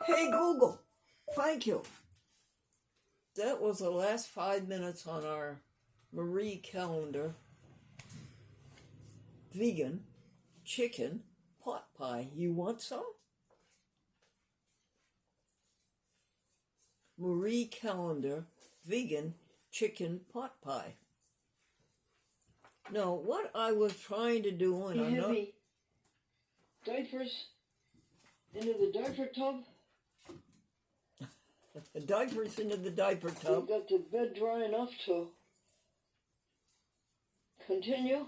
Hey Google, thank you. That was the last 5 minutes on our Marie calendar. Vegan chicken pot pie. You want some? Marie calendar vegan chicken pot pie. Now, what I was trying to do, and I'm not... Heavy diapers into the diaper tub. The diapers into the diaper tub. We've got the bed dry enough to continue.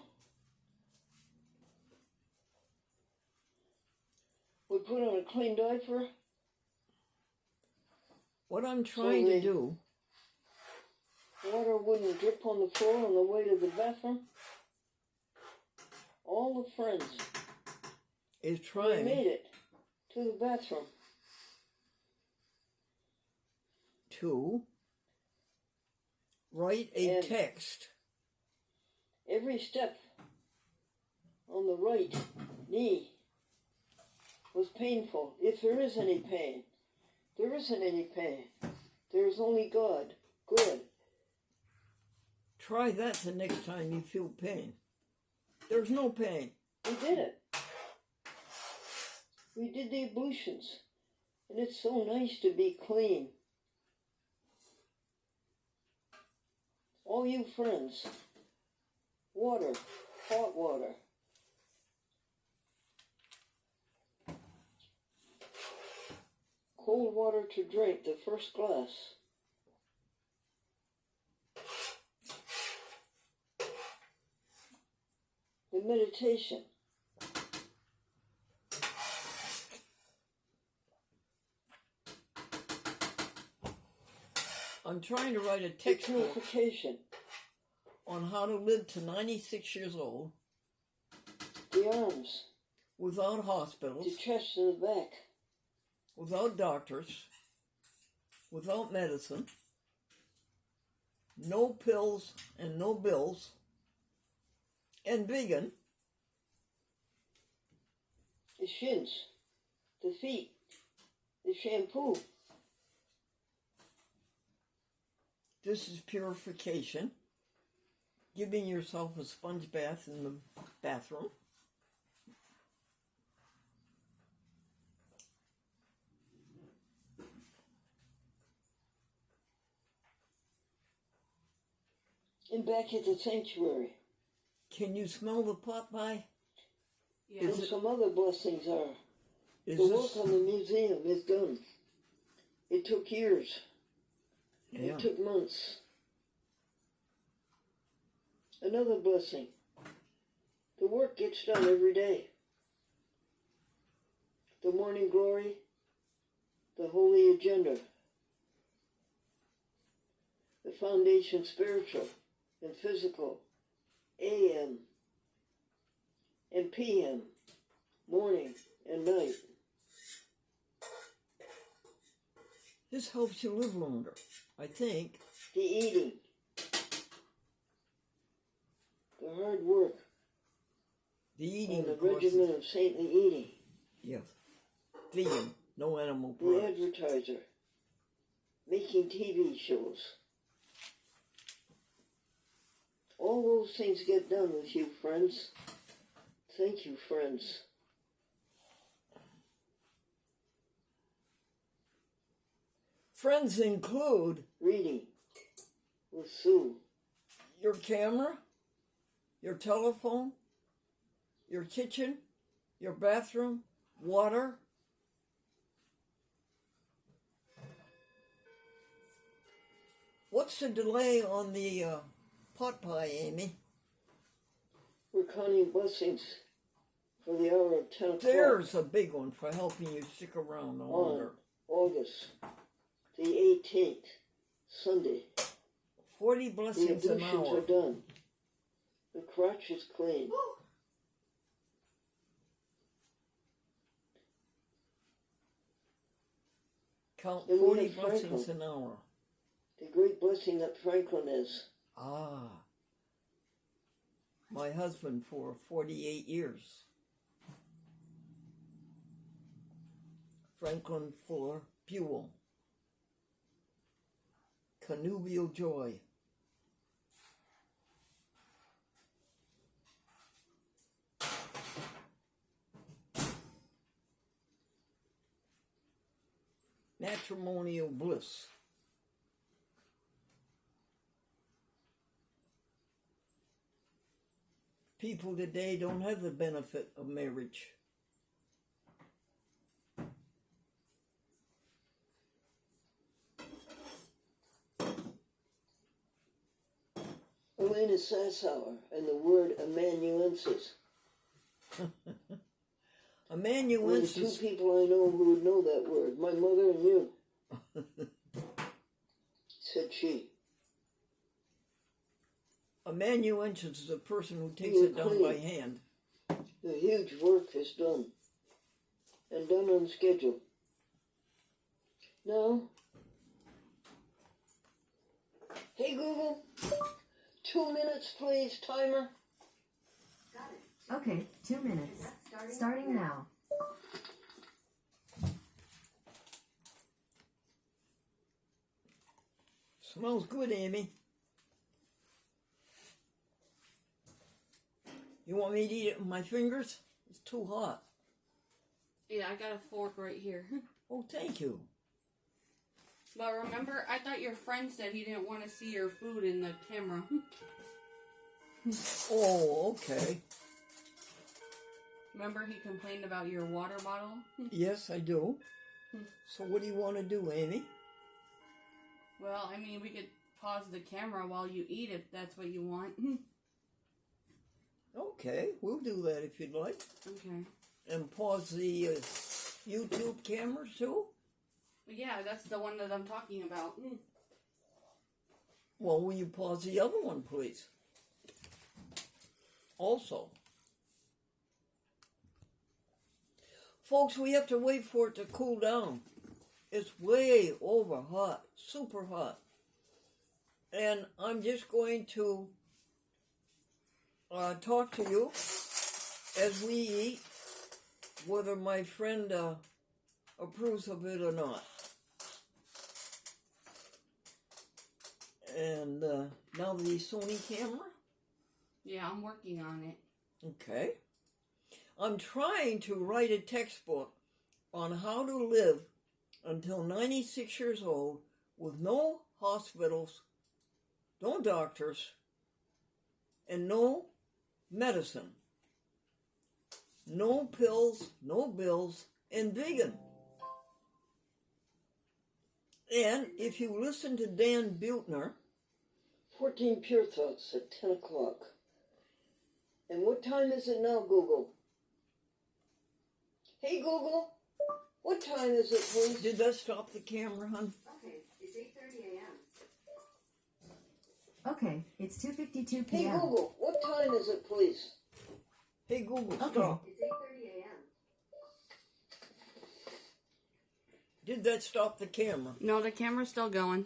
We put on a clean diaper. What I'm trying to do... Water wouldn't drip on the floor on the way to the bathroom. All the friends is trying... We made it to the bathroom. To write a text. Every step on the right knee was painful. If there is any pain, there isn't any pain. There is only God. Good. Try that the next time you feel pain. There's no pain. We did it. We did the ablutions. And it's so nice to be clean. All you friends, water, hot water. Cold water to drink, the first glass. The meditation. I'm trying to write a textbook on how to live to 96 years old. The arms. Without hospitals. The chest and the back. Without doctors. Without medicine. No pills and no bills. And vegan. The shins. The feet. The shampoo. This is purification. Giving yourself a sponge bath in the bathroom. And back at the sanctuary. Can you smell the pot pie? Yeah. And some other blessings are. The work on the museum is done. It took years. Yeah. It took months. Another blessing. The work gets done every day. The morning glory, the holy agenda, the foundation spiritual and physical, AM and PM, morning and night. This helps you live longer, I think. The eating. The hard work. The eating. And the regimen of saintly eating. Yes. Vegan. No animal products. The advertiser. Making TV shows. All those things get done with you, friends. Thank you, friends. Friends include reading with Sue. Your camera, your telephone, your kitchen, your bathroom, water. What's the delay on the pot pie, Amy? We're counting blessings for the hour of 10 o'clock. There's a big one for helping you stick around longer. August the 18th, Sunday. 40 blessings an hour. The ablutions are done. The crotch is clean. Count 40 blessings an hour. The great blessing that Franklin is. Ah. My husband for 48 years. Franklin Fuller Buell. Connubial joy. Matrimonial bliss. People today don't have the benefit of marriage. Elena Sassower and the word amanuensis. Amanuensis. Only two people I know who would know that word. My mother and you. Said she. Amanuensis is a person who takes You it down clean. by hand. The huge work is done. And done on schedule. Now, hey Google, 2 minutes please, timer. Okay, 2 minutes. Starting now. Smells good, Amy. You want me to eat it with my fingers? It's too hot. Yeah, I got a fork right here. Oh, thank you. But remember, I thought your friend said he didn't want to see your food in the camera. Oh, okay. Remember he complained about your water bottle? Yes, I do. So what do you want to do, Amy? Well, I mean, we could pause the camera while you eat if that's what you want. Okay, we'll do that if you'd like. Okay. And pause the YouTube camera too? Yeah, that's the one that I'm talking about. Well, will you pause the other one, please? Also. Folks, we have to wait for it to cool down. It's way over hot, super hot. And I'm just going to talk to you as we eat, whether my friend approves of it or not. And now the Sony camera. Yeah, I'm working on it. Okay. I'm trying to write a textbook on how to live until 96 years old with no hospitals, no doctors, and no medicine. No pills, no bills, and vegan. And if you listen to Dan Buettner, 14 Pure Thoughts at 10 o'clock. And what time is it now, Google? Hey, Google, what time is it, please? did that stop the camera, hon? Okay, it's 8:30 a.m. Okay, it's 2:52 Hey, p.m. Google, what time is it, please? Hey, Google, Okay, stop. it's 8:30 a.m. Did that stop the camera? No, the camera's still going.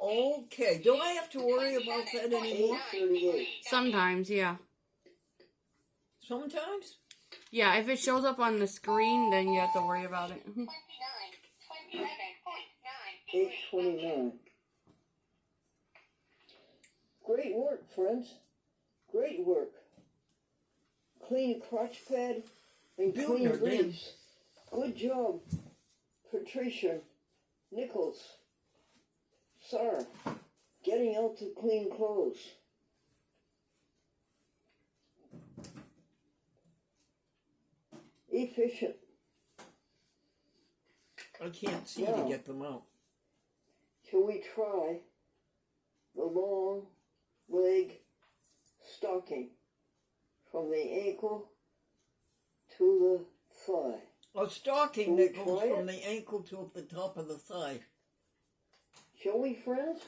Okay, don't I have to worry about that anymore? 8:38. Sometimes, yeah. Sometimes? Yeah, if it shows up on the screen, then you have to worry about it. 8:29. Great work, friends. Great work. Clean crotch pad and clean Buettner, Dan. briefs. Good job, Patricia Nichols. Sir, getting out to clean clothes. Efficient. I can't see to Yeah. get them out. Shall we try the long leg stocking from the ankle to the thigh? A stocking Shall we that goes try from it? the ankle to the top of the thigh. Shall we, friends?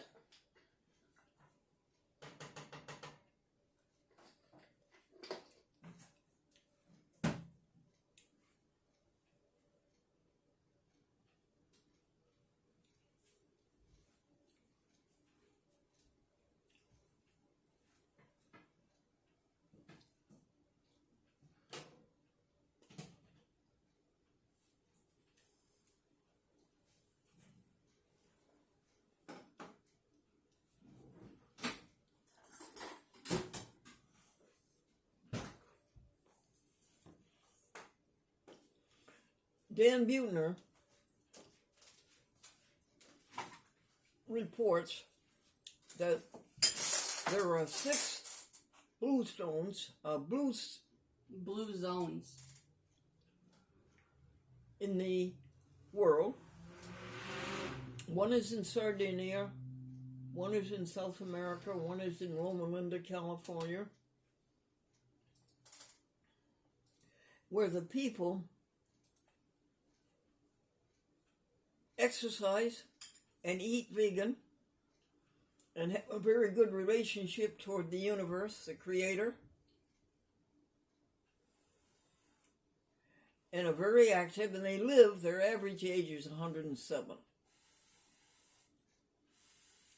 Dan Buettner reports that there are 6 blue zones in the world. One is in Sardinia, one is in South America, one is in Loma Linda, California, where the people exercise and eat vegan and have a very good relationship toward the universe, the creator, and are very active, and they live, their average age is 107.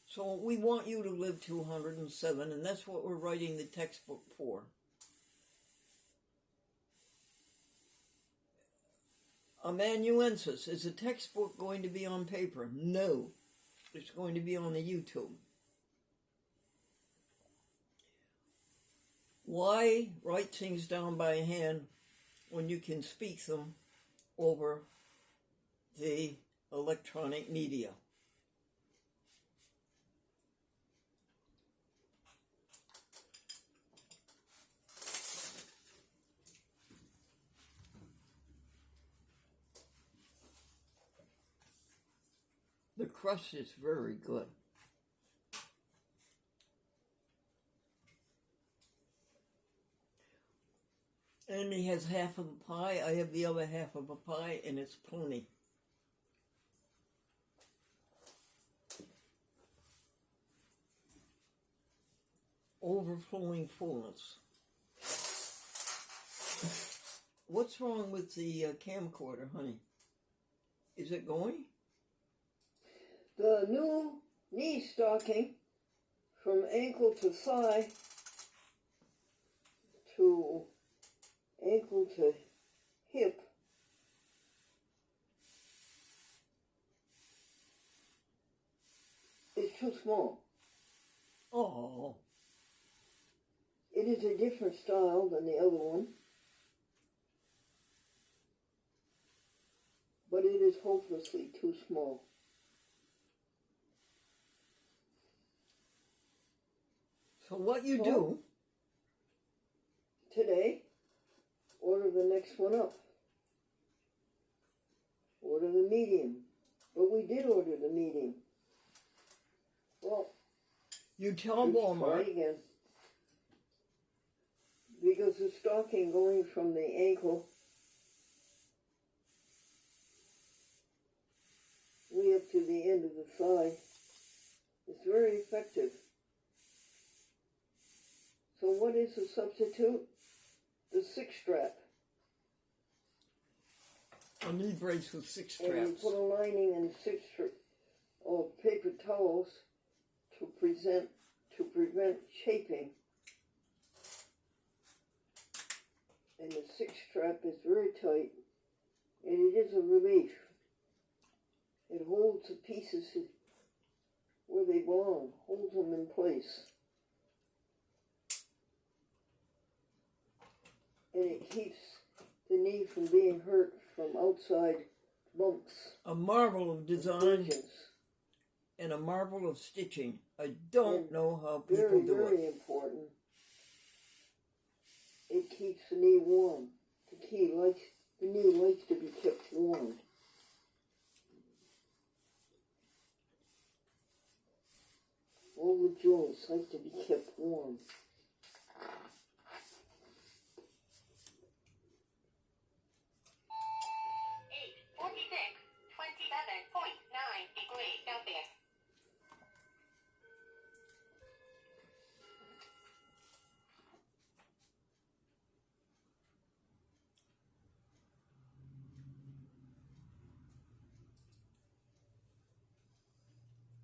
So we want you to live to 107, and that's what we're writing the textbook for. Amanuensis, is the textbook going to be on paper? No. It's going to be on the YouTube. Why write things down by hand when you can speak them over the electronic media? The crust is very good. And he has half of a pie. I have the other half of a pie, and it's plenty. Overflowing fullness. What's wrong with the camcorder, honey? Is it going? The new knee stocking from ankle to thigh to ankle to hip is too small. Oh. It is a different style than the other one, but it is hopelessly too small. So what you do today, order the next one up. Order the medium. But we did order the medium. Well, you tell let's Walmart. try again. Because the stocking going from the ankle way up to the end of the thigh is very effective. So what is the substitute? The 6-strap. A knee brace with 6 And you straps. put a lining and 6 of paper towels to prevent chafing. And the 6-strap is very tight, and it is a relief. It holds the pieces where they belong, holds them in place. And it keeps the knee from being hurt from outside bumps. A marvel of design Abrasions. and a marvel of stitching. I don't know how people Very, do very it. important. It keeps the knee warm. The knee likes to be kept warm. All the joints like to be kept warm.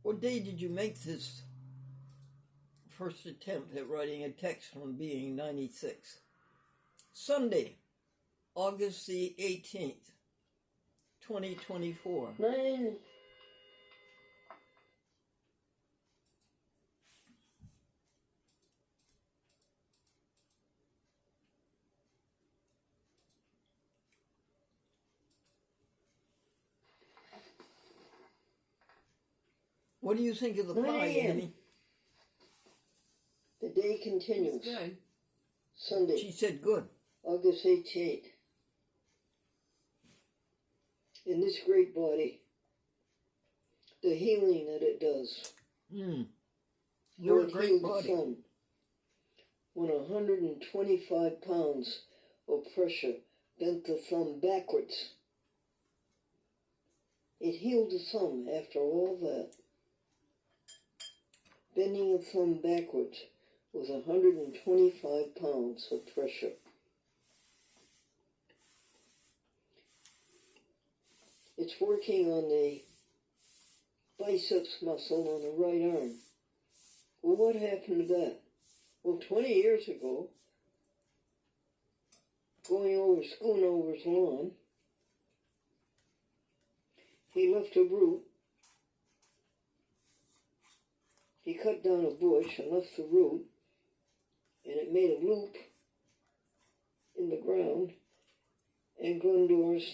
What day did you make this first attempt at writing a text on being 96? Sunday, August the 18th, 2024. 9. What do you think of the 9 pie, a.m.. Amy? The day continues. It's good. Sunday, She said good. August 18th. In this great body, the healing that it does. Mm. How You're a it great healed body. the thumb. When 125 pounds of pressure bent the thumb backwards. It healed the thumb after all that. Bending a thumb backwards with 125 pounds of pressure. It's working on the biceps muscle on the right arm. Well, what happened to that? Well, 20 years ago, going over Schoonover's lawn, he left a root. He cut down a bush and left the root, and it made a loop in the ground, and Glendore's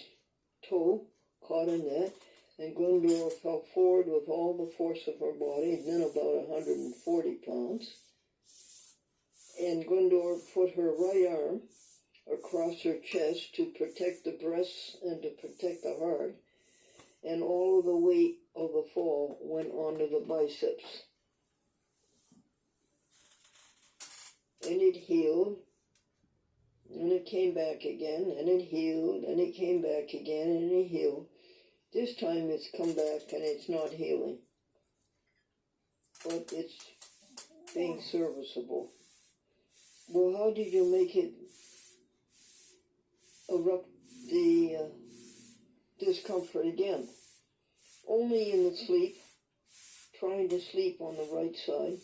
toe caught in that, and Glendora fell forward with all the force of her body, then about 140 pounds. And Glendora put her right arm across her chest to protect the breasts and to protect the heart, and all of the weight of the fall went onto the biceps. And it healed, and it came back again, and it healed, and it came back again, and it healed. This time it's come back and it's not healing, but it's being serviceable. Well, how did you make it erupt the discomfort again? Only in the sleep, trying to sleep on the right side,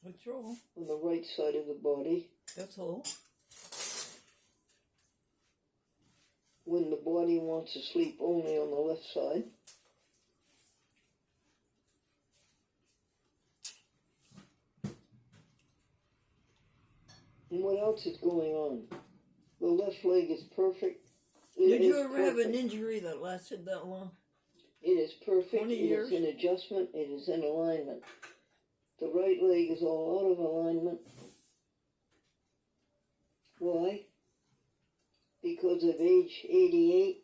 That's all. on the right side of the body. That's all. When the body wants to sleep only on the left side. And what else is going on? The left leg is perfect. Did you ever have an injury that lasted that long? It is perfect. 20 It years? is in adjustment. It is in alignment. The right leg is all out of alignment. Why? Because of age 88,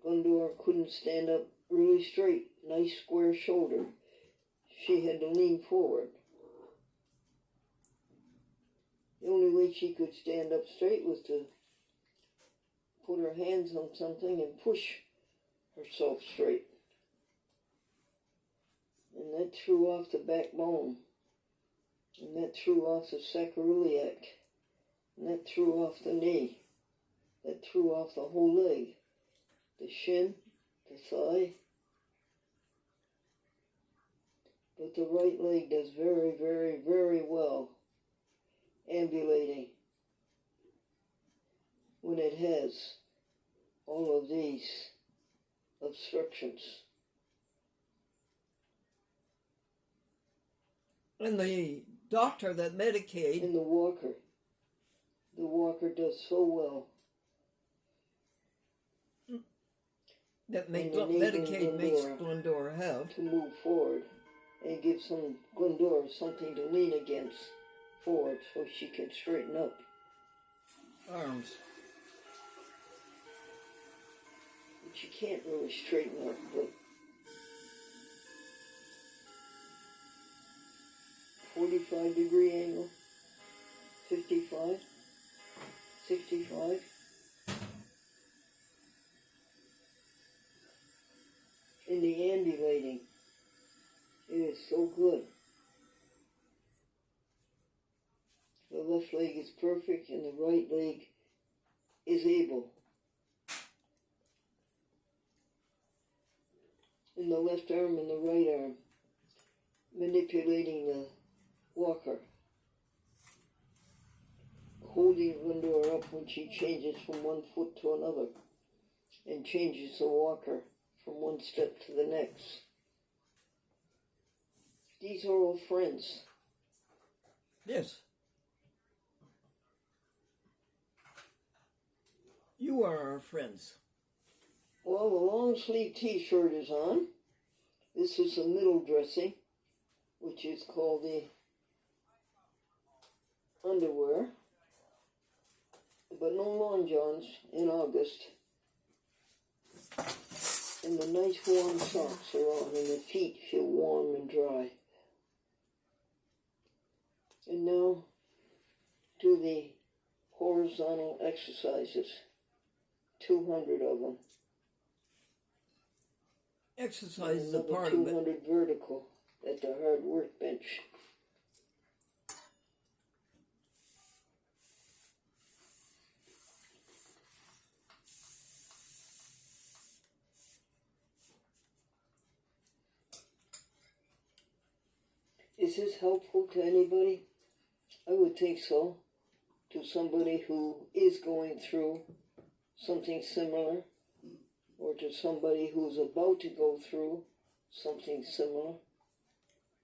Glendora couldn't stand up really straight, nice square shoulder. She had to lean forward. The only way she could stand up straight was to put her hands on something and push herself straight. And that threw off the backbone. And that threw off the sacroiliac. And that threw off the knee. That threw off the whole leg. The shin, the thigh. But the right leg does very, very, very well ambulating when it has all of these obstructions. And the doctor that Medicaid, And the walker does so well. that and the neighbor Medicaid makes Glendora. Glendora have, To move forward and give some Glendora something to lean against forward so she can straighten up. arms. But she can't really straighten up, but 45-degree angle, 55, 65. In the ambulating, it is so good. The left leg is perfect and the right leg is able. And the left arm and the right arm manipulating the walker. Holding Glendora up when she changes from one foot to another and changes the walker from one step to the next. These are all friends. Yes. You are our friends. Well, the long sleeve t-shirt is on. This is the middle dressing, which is called the underwear, but no long johns in August. And the nice warm socks are on, and the feet feel warm and dry. And now do the horizontal exercises, 200 of them. Exercise is a Another part of it. 200 vertical at the hard workbench. Is this helpful to anybody? I would think so. To somebody who is going through something similar, or to somebody who's about to go through something similar.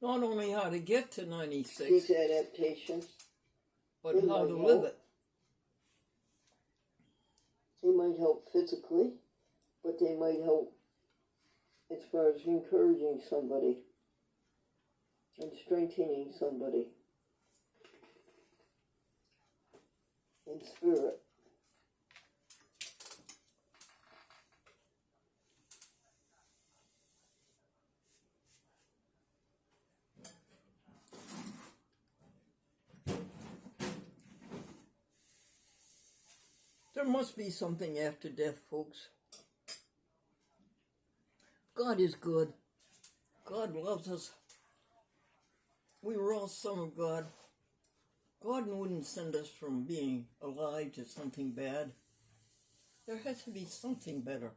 Not only how to get to 96, These adaptations, but they how might to help. live it. They might help physically, but they might help as far as encouraging somebody and strengthening somebody in spirit. There must be something after death, folks. God is good. God loves us. We were all Son of God. God wouldn't send us from being alive to something bad. There has to be something better.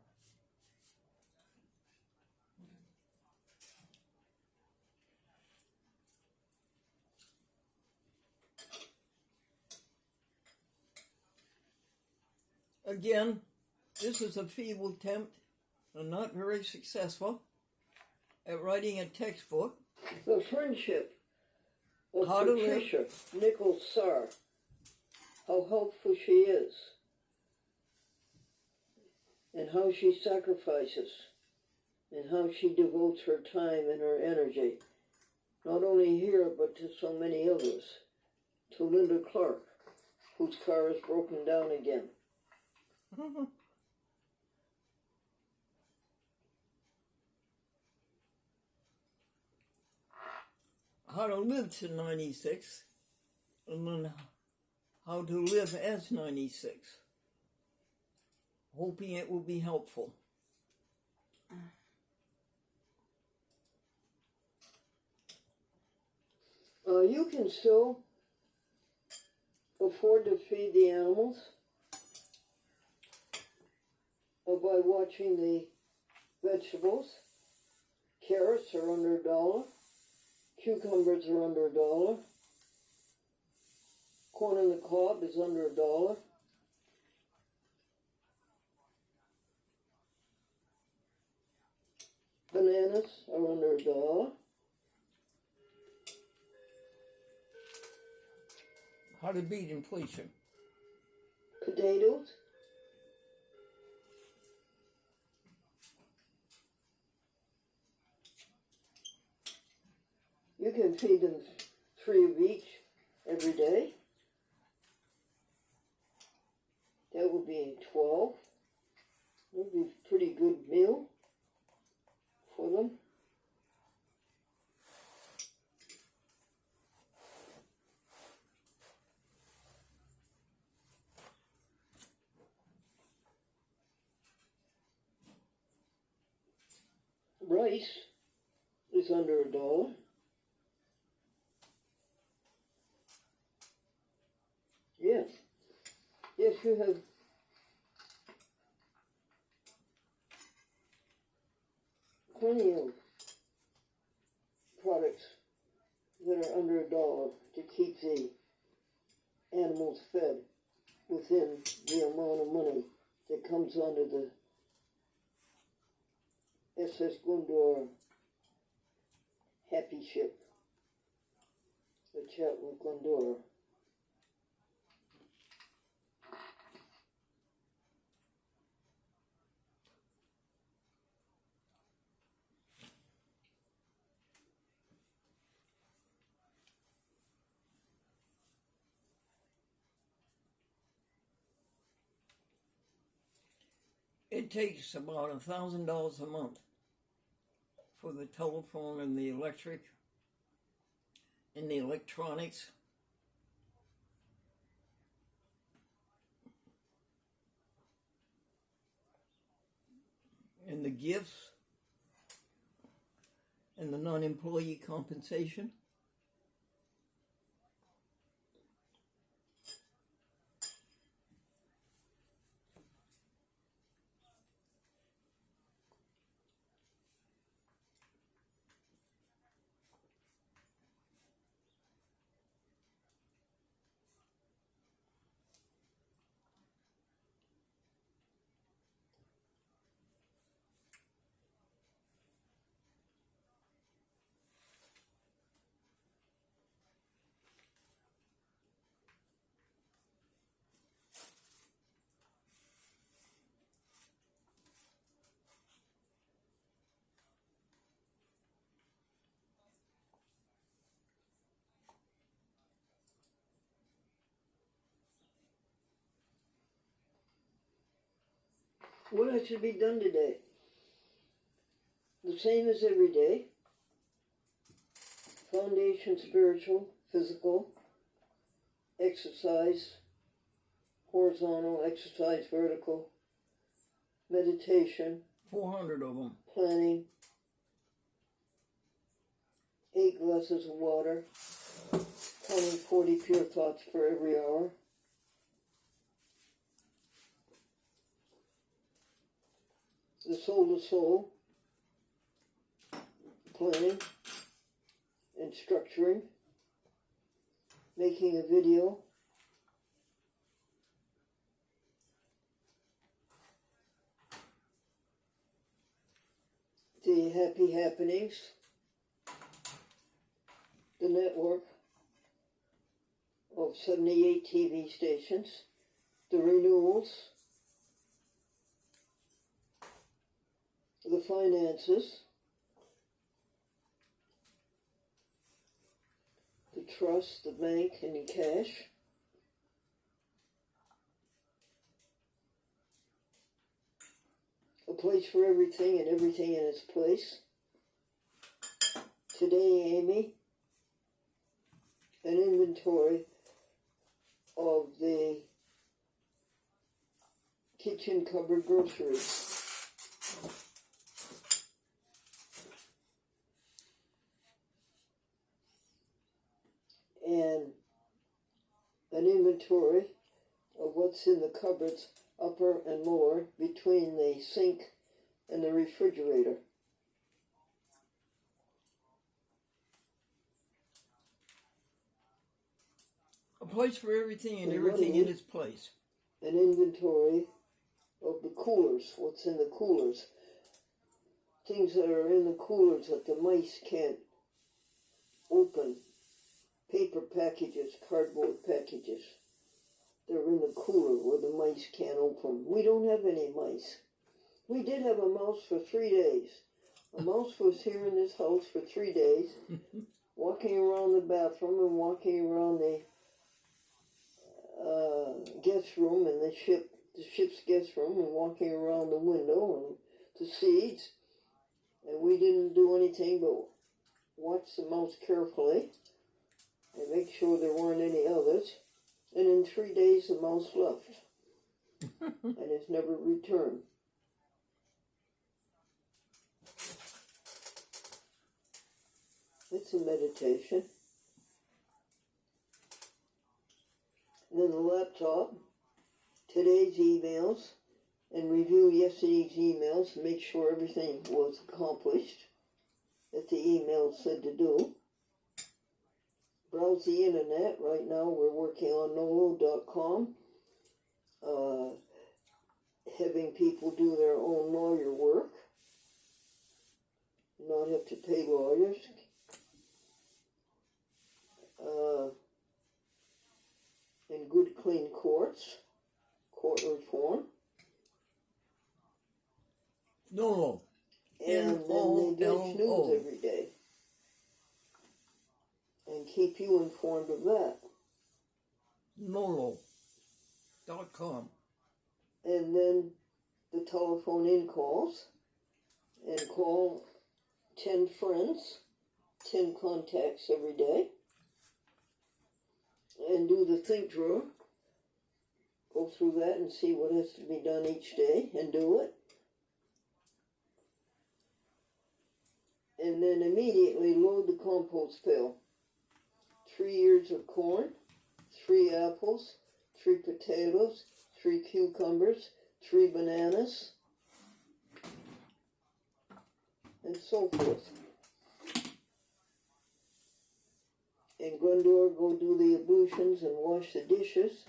Again, this is a feeble attempt and not very successful at writing a textbook. The friendship of How to live. Patricia Nichols Sarr, how helpful she is, and how she sacrifices, and how she devotes her time and her energy, not only here but to so many others. To Linda Clark, whose car is broken down again. How to live to 96, and then how to live as 96. Hoping it will be helpful. You can still afford to feed the animals by watching the vegetables. Carrots are under $1. Cucumbers are under $1. Corn on the cob is under $1. Bananas are under $1. How to beat inflation. Potatoes. You can feed them 3 of each every day. That would be 12. That would be a pretty good meal for them. Rice is under $1. Yes. Yes, you have plenty of products that are under $1 to keep the animals fed within the amount of money that comes under the SS Gundor Happy Ship, the Chatwood Gundor. It takes about $1,000 a month for the telephone and the electric and the electronics. And the gifts and the non-employee compensation. What has to be done today? The same as every day. Foundation, spiritual, physical, exercise, horizontal, exercise, vertical, meditation, 400 of them. planning, 8 glasses of water, counting 40 pure thoughts for every hour. The soul to soul, planning and structuring, making a video, the happy happenings, the network of 78 TV stations, the renewals, the finances, the trust, the bank, and the cash, a place for everything and everything in its place. Today, Amy, an inventory of the kitchen cupboard groceries. And an inventory of what's in the cupboards, upper and lower, between the sink and the refrigerator. A place for everything and And everything money. in its place. An inventory of the coolers, what's in the coolers. Things that are in the coolers that the mice can't open. Paper packages, cardboard packages. They're in the cooler where the mice can't open. We don't have any mice. We did have a mouse for 3 days. A mouse was here in this house for 3 days, walking around the bathroom and walking around the guest room and the ship's guest room, and walking around the window and the seats. And we didn't do anything but watch the mouse carefully and make sure there weren't any others. And in 3 days, the mouse left and has never returned. It's a meditation. And then the laptop, today's emails, and review yesterday's emails and make sure everything was accomplished that the email said to do. Browse the internet. Right now we're working on Nolo.com, having people do their own lawyer work, not have to pay lawyers. And good, clean courts, court reform. No. And then they do news every day. And keep you informed of that. Nolo.com. And then the telephone in calls and call 10 friends, 10 contacts every day, and do the think drawer. Go through that and see what has to be done each day and do it. And then immediately load the compost pail. 3 ears of corn, 3 apples, 3 potatoes, 3 cucumbers, 3 bananas, and so forth. And Glendora go do the ablutions and wash the dishes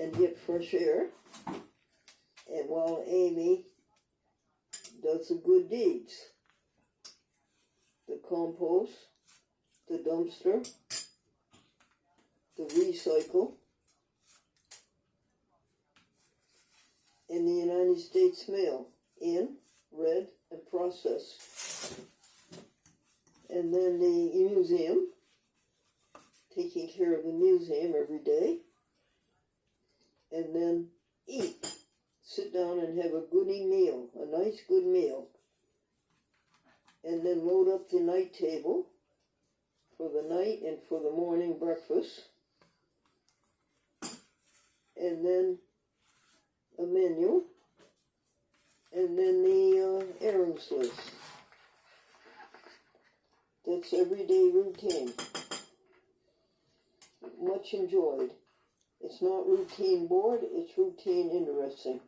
and get fresh air. And while Amy does the good deeds, the compost, the dumpster, the recycle, and the United States mail in, read, and processed. And then the museum, taking care of the museum every day. And then eat. Sit down and have a goody meal, a nice good meal. And then load up the night table for the night and for the morning breakfast. And then a menu. And then the errands list. That's everyday routine. Much enjoyed. It's not routine bored, it's routine interesting.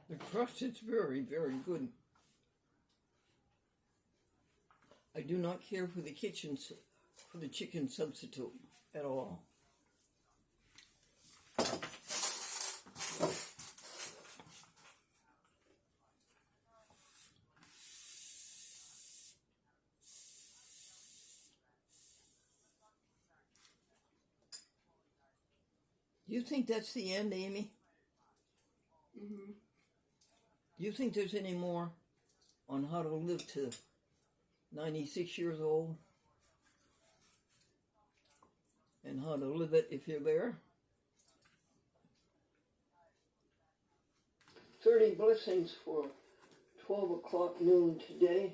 The crust is very, very good. I do not care for the chicken substitute at all. Do you think that's the end, Amy? Mm-hmm. Do you think there's any more on how to live to 96 years old? And how to live it if you're there? 30 blessings for 12 o'clock noon today.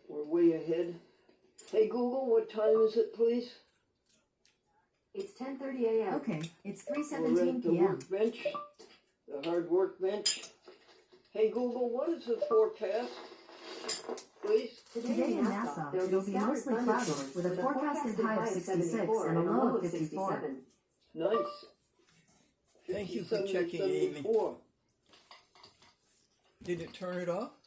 We're way ahead. Hey Google, what time is it, please? It's 10:30 a.m. Okay, it's We're 3:17 at the p.m. workbench, the hard work bench. Hey Google, what is the forecast, please? Today in Nassau, it'll be mostly cloudy with a forecasted high of 66 and a low of 54. Nice. Thank you for 57 to checking, Amy. 74. Did it turn it off?